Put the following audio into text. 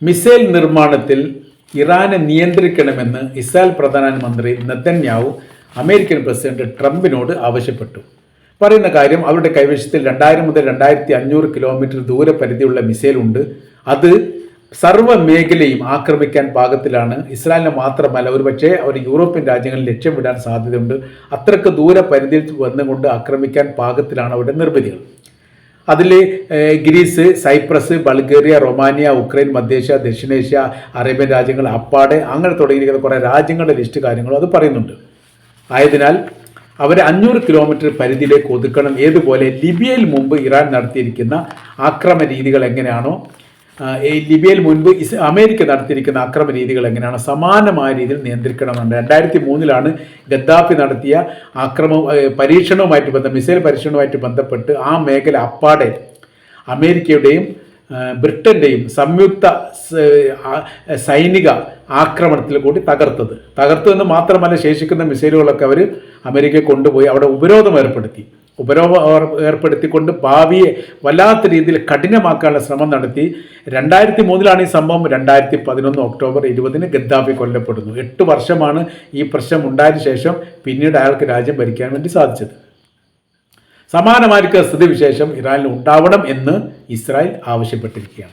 Missile നിർമ്മാണത്തിൽ ഇറാനെ നിയന്ത്രിക്കണമെന്ന് Israel പ്രധാനമന്ത്രി നെതന്യാഹു അമേരിക്കൻ പ്രസിഡന്റ് ട്രംപിനോട് ആവശ്യപ്പെട്ടു. പറയുന്ന കാര്യം, അവരുടെ കൈവശത്തിൽ 2000 മുതൽ 2500 കിലോമീറ്റർ ദൂരപരിധിയുള്ള മിസൈലുണ്ട്. അത് സർവ്വ മേഖലയും ആക്രമിക്കാൻ പാകത്തിലാണ്. ഇസ്രായേലിനെ മാത്രമല്ല, ഒരുപക്ഷെ അവർ യൂറോപ്യൻ രാജ്യങ്ങളിൽ ലക്ഷ്യം വിടാൻ സാധ്യതയുണ്ട്. അത്രയ്ക്ക് ദൂരപരിധിയിൽ വന്നുകൊണ്ട് ആക്രമിക്കാൻ പാകത്തിലാണ് അവരുടെ നിർമ്മിതികൾ. അതിൽ Greece, Cyprus, Bulgaria, Romania, Ukraine, മധ്യേഷ്യ, ദക്ഷിണേഷ്യ, അറേബ്യൻ രാജ്യങ്ങൾ അപ്പാടെ അങ്ങനെ തുടങ്ങിയിരിക്കുന്ന കുറേ രാജ്യങ്ങളുടെ ലിസ്റ്റ് കാര്യങ്ങളും അത് പറയുന്നുണ്ട്. ആയതിനാൽ അവർ 500 കിലോമീറ്റർ പരിധിയിലേക്ക് ഒതുക്കണം. ഏതുപോലെ ലിബിയയിൽ മുമ്പ് ഇറാൻ നടത്തിയിരിക്കുന്ന ആക്രമണ രീതികൾ എങ്ങനെയാണോ, ലിബിയയിൽ മുൻപ് അമേരിക്ക നടത്തിയിരിക്കുന്ന ആക്രമണ രീതികൾ എങ്ങനെയാണോ സമാനമായ രീതിയിൽ നിയന്ത്രിക്കണമെന്നുണ്ട്. 2003 ഗദ്ദാഫി നടത്തിയ മിസൈൽ പരീക്ഷണവുമായിട്ട് ബന്ധപ്പെട്ട് ആ മേഖല അപ്പാടെ അമേരിക്കയുടെയും ബ്രിട്ടൻ്റെയും സംയുക്ത സൈനിക ആക്രമണത്തിൽ കൂടി തകർത്തതെന്ന് മാത്രമല്ല, ശേഷിക്കുന്ന മിസൈലുകളൊക്കെ അവർ അമേരിക്കയെ കൊണ്ടുപോയി അവിടെ ഉപരോധം ഏർപ്പെടുത്തിക്കൊണ്ട് ഭാവിയെ വല്ലാത്ത രീതിയിൽ കഠിനമാക്കാനുള്ള ശ്രമം നടത്തി. 2003 ഈ സംഭവം. 2011 ഒക്ടോബർ 20 ഗദ്ദാഫി കൊല്ലപ്പെടുന്നു. 8 വർഷമാണ് ഈ പ്രശ്നം ഉണ്ടായതിനു ശേഷം പിന്നീട് അയാൾക്ക് രാജ്യം ഭരിക്കാൻ വേണ്ടി സാധിച്ചത്. സമാനമായിരിക്കുന്ന സ്ഥിതിവിശേഷം ഇറാനിൽ ഉണ്ടാവണം എന്ന് ഇസ്രായേൽ ആവശ്യപ്പെട്ടിരിക്കുകയാണ്.